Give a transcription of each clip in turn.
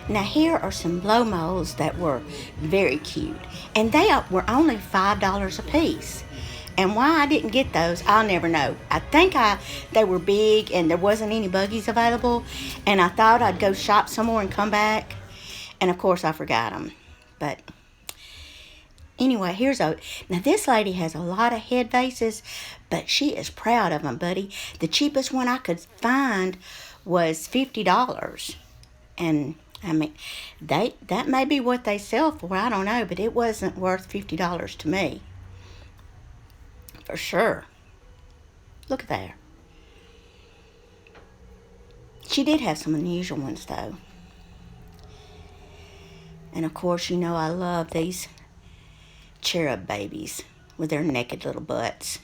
Now here are some blow molds that were very cute, and they were only $5 a piece. And why I didn't get those, I'll never know. I think they were big and there wasn't any buggies available, and I thought I'd go shop some more and come back, and of course I forgot them. But anyway, now this lady has a lot of head vases, but she is proud of them, buddy. The cheapest one I could find was $50. And I mean, that may be what they sell for, I don't know, but it wasn't worth $50 to me. For sure. Look at there. She did have some unusual ones though. And of course, you know I love these cherub babies with their naked little butts.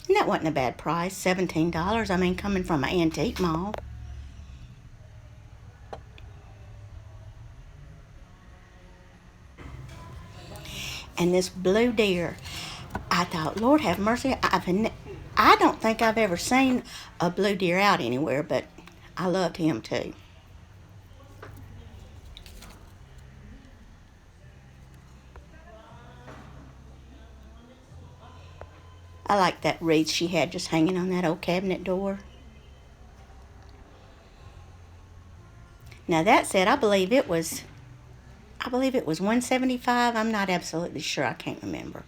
And that wasn't a bad price, $17. I mean, coming from an antique mall. And this blue deer, I thought, Lord have mercy, I don't think I've ever seen a blue deer out anywhere, but I loved him too. I like that wreath she had just hanging on that old cabinet door. Now that said, I believe it was $175. I'm not absolutely sure. I can't remember.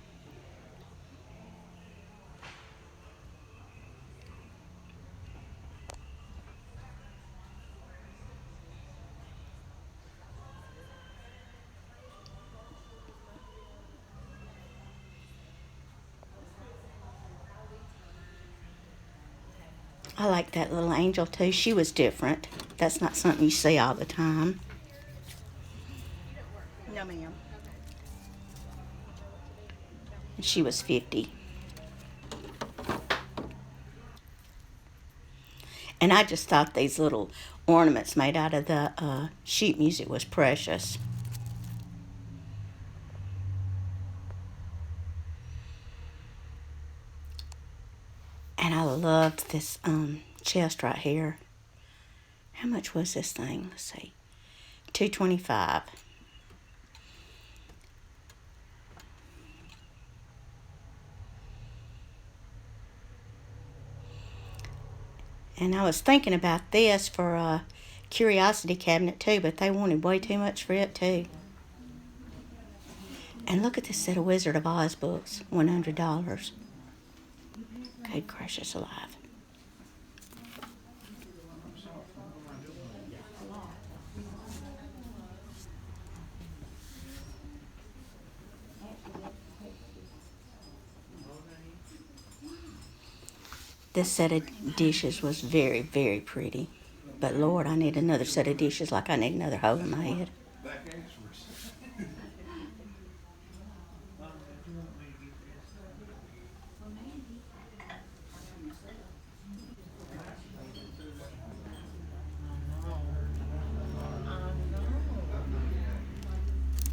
I like that little angel too. She was different. That's not something you see all the time. No, ma'am. She was 50. And I just thought these little ornaments made out of the sheet music was precious. And I loved this chest right here. How much was this thing? Let's see. $2.25. And I was thinking about this for a curiosity cabinet too, but they wanted way too much for it too. And look at this set of Wizard of Oz books, $100. Good gracious alive. This set of dishes was very, very pretty. But Lord, I need another set of dishes like I need another hole in my head.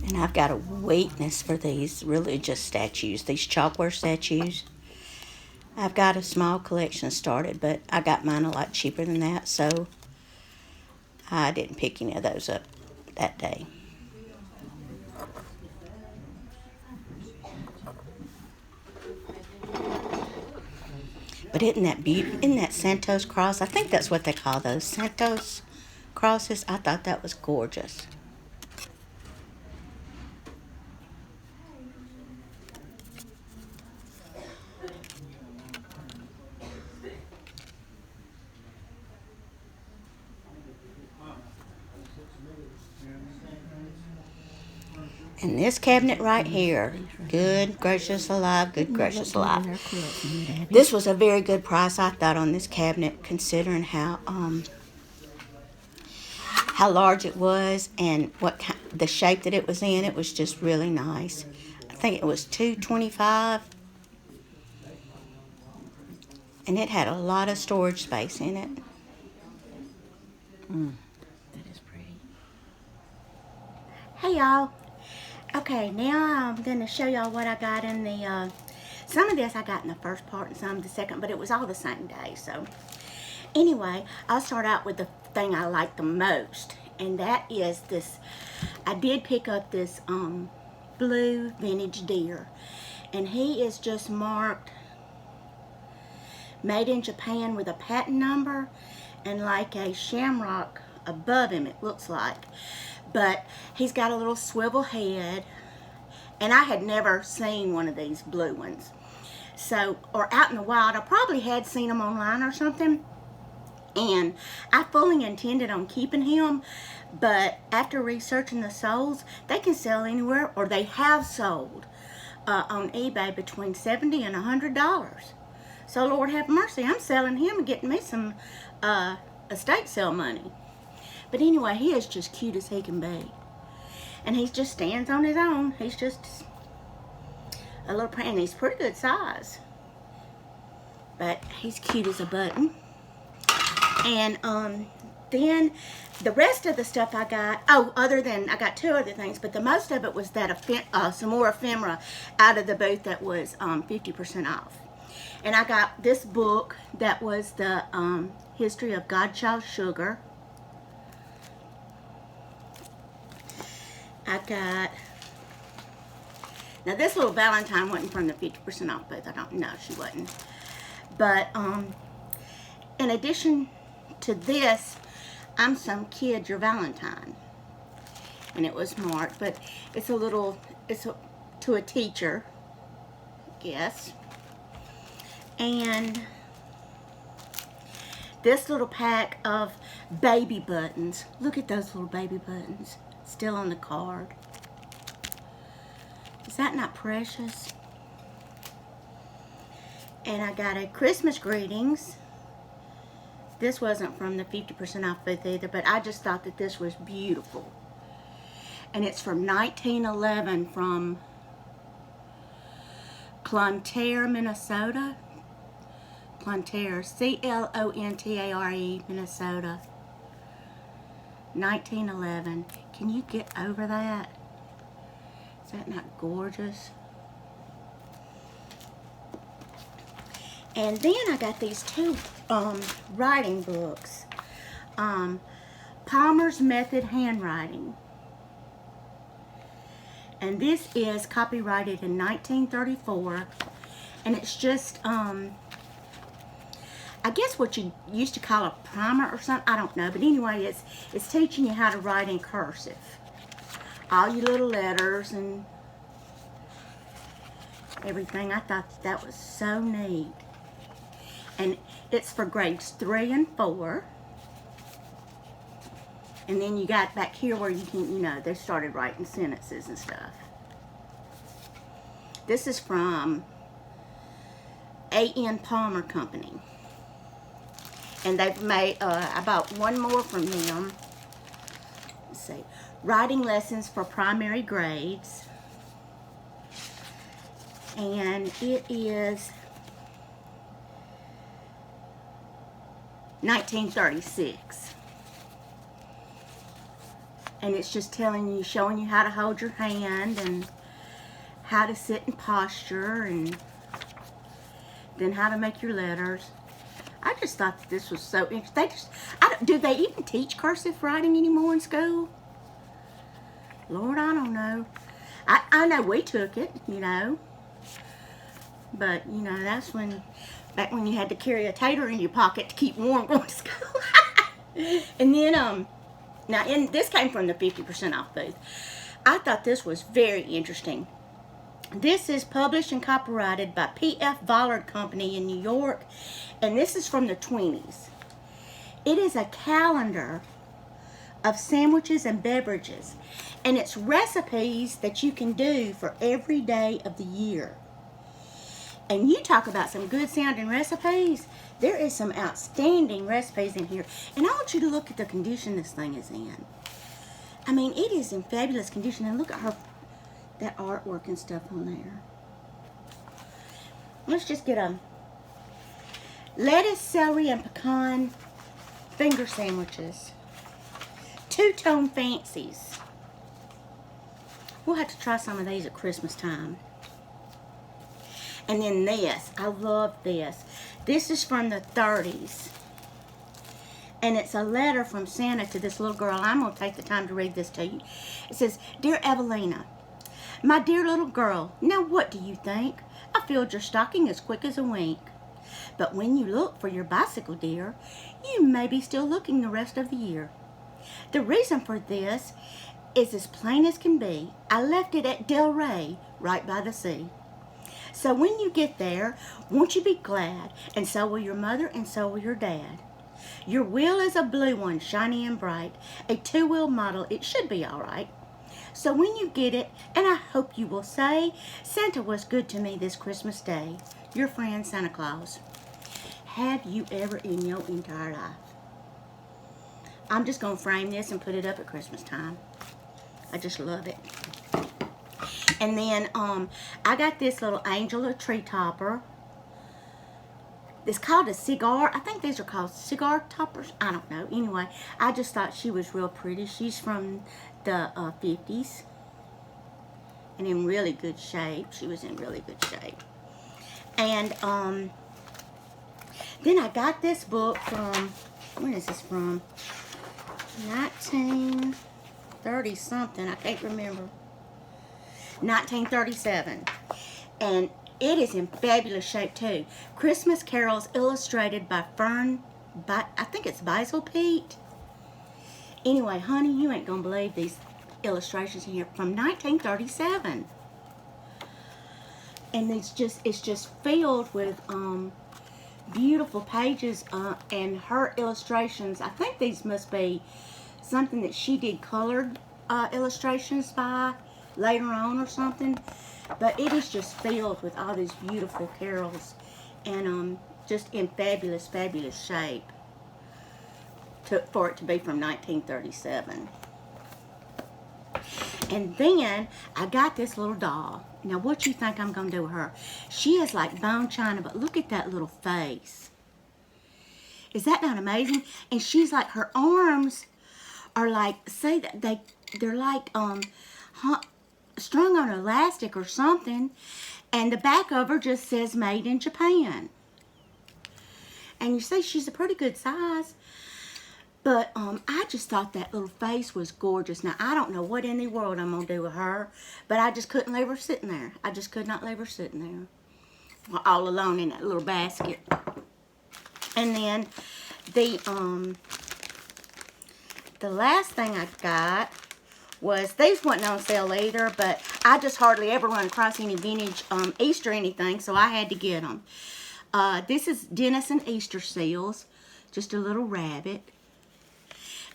And I've got a weakness for these religious statues, these chalkware statues. I've got a small collection started, but I got mine a lot cheaper than that, so I didn't pick any of those up that day. But isn't that beautiful? Isn't that Santos cross? I think that's what they call those, Santos crosses. I thought that was gorgeous. And this cabinet right here, good gracious alive, good gracious alive. This was a very good price, I thought, on this cabinet, considering how large it was and the shape that it was in. It was just really nice. I think it was $2.25, and it had a lot of storage space in it. That is pretty. Hey y'all. Okay, now I'm going to show y'all what I got some of this I got in the first part and some the second, but it was all the same day, so. Anyway, I'll start out with the thing I like the most, and that is this. I did pick up this blue vintage deer, and he is just marked made in Japan with a patent number and like a shamrock above him, it looks like. But he's got a little swivel head, and I had never seen one of these blue ones. So, or out in the wild, I probably had seen them online or something, and I fully intended on keeping him, but after researching the souls, they can sell anywhere, or they have sold on eBay between $70 and $100. So Lord have mercy, I'm selling him and getting me some estate sale money. But anyway, he is just cute as he can be. And he just stands on his own. He's just a little print, and he's pretty good size. But he's cute as a button. And then the rest of the stuff I got, other than, I got two other things, but the most of it was that some more ephemera out of the booth that was 50% off. And I got this book that was the history of Godchild Sugar. I got, now this little Valentine wasn't from the 50% off booth. I don't know, she wasn't. But in addition to this, I'm Some Kid Your Valentine. And it was marked, but it's a little, to a teacher, I guess. And this little pack of baby buttons. Look at those little baby buttons still on the card. Is that not precious? And I got a Christmas greetings. This wasn't from the 50% off booth either, but I just thought that this was beautiful. And it's from 1911 from Clontare, Minnesota. Clontare, C-L-O-N-T-A-R-E, Minnesota. 1911. Can you get over that? Is that not gorgeous? And then I got these two writing books. Palmer's Method Handwriting. And this is copyrighted in 1934. And it's just, I guess what you used to call a primer or something. I don't know. But anyway, it's teaching you how to write in cursive. All your little letters and everything. I thought that was so neat. And it's for grades 3 and 4. And then you got back here where you can, you know, they started writing sentences and stuff. This is from A.N. Palmer Company. And they've made, I bought one more from them. Let's see. Writing Lessons for Primary Grades. And it is 1936. And it's just telling you, showing you how to hold your hand and how to sit in posture and then how to make your letters. I just thought that this was so interesting. Do they even teach cursive writing anymore in school? Lord, I don't know. I know we took it, you know. But, you know, that's back when you had to carry a tater in your pocket to keep warm going to school. And then, now, this came from the 50% off booth. I thought this was very interesting. This is published and copyrighted by P.F. Vollard Company in New York, and this is from the 20s. It is a calendar of sandwiches and beverages, and it's recipes that you can do for every day of the year. And you talk about some good sounding recipes. There is some outstanding recipes in here. And I want you to look at the condition this thing is in. I mean, it is in fabulous condition. And look at that artwork and stuff on there. Let's just get a lettuce, celery, and pecan finger sandwiches. Two-tone fancies. We'll have to try some of these at Christmas time. And then this, I love this. This is from the 30s. And it's a letter from Santa to this little girl. I'm going to take the time to read this to you. It says, Dear Evelina, my dear little girl, now what do you think? I filled your stocking as quick as a wink. But when you look for your bicycle, dear, you may be still looking the rest of the year. The reason for this is as plain as can be. I left it at Del Rey, right by the sea. So when you get there, won't you be glad? And so will your mother, and so will your dad. Your wheel is a blue one, shiny and bright. A two-wheel model, it should be all right. So when you get it, and I hope you will say, Santa was good to me this Christmas Day. Your friend, Santa Claus. Have you ever in your entire life? I'm just going to frame this and put it up at Christmas time. I just love it. And then I got this little angel or tree topper. It's called a cigar. I think these are called cigar toppers. I don't know. Anyway, I just thought she was real pretty. She's from the 50s. And in really good shape. She was in really good shape. And then I got this book from, when is this from? 1930 something. I can't remember. 1937. And it is in fabulous shape too. Christmas Carols illustrated by I think it's Basil Pete. Anyway, honey, you ain't gonna believe these illustrations here from 1937. And it's just filled with beautiful pages and her illustrations. I think these must be something that she did colored illustrations by later on or something. But it is just filled with all these beautiful carols and just in fabulous, fabulous shape for it to be from 1937. And then I got this little doll. Now what you think I'm going to do with her? She is like bone china, but look at that little face. Is that not amazing? And she's like, her arms are like, say that they're like strung on elastic or something, and the back of her just says made in Japan. And you see she's a pretty good size, but I just thought that little face was gorgeous. Now I don't know what in the world I'm gonna do with her, but I just couldn't leave her sitting there. I just could not leave her sitting there all alone in that little basket. And then the last thing I got was, these wasn't on sale either, but I just hardly ever run across any vintage Easter anything, so I had to get them. This is Denison Easter seals, just a little rabbit.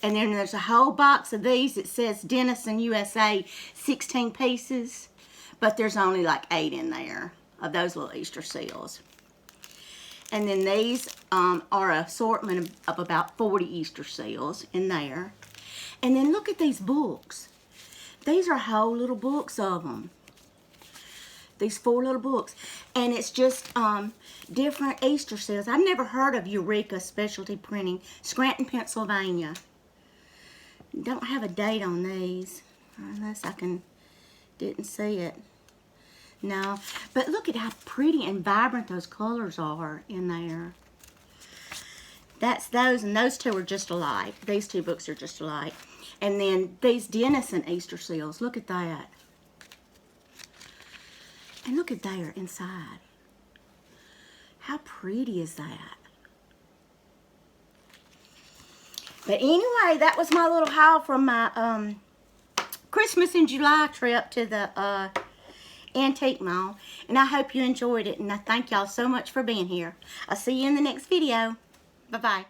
And then there's a whole box of these. It says Denison USA, 16 pieces, but there's only like 8 in there of those little Easter seals. And then these are an assortment of about 40 Easter seals in there. And then look at these books. These are whole little books of them. These 4 little books. And it's just different Easter seals. I've never heard of Eureka Specialty Printing, Scranton, Pennsylvania. Don't have a date on these, unless didn't see it. No, but look at how pretty and vibrant those colors are in there. That's those, and those 2 are just alike. These 2 books are just alike. And then these Denison Easter seals, look at that. And look at there inside. How pretty is that? But anyway, that was my little haul from my Christmas in July trip to the Antique Mall. And I hope you enjoyed it. And I thank y'all so much for being here. I'll see you in the next video. Bye-bye.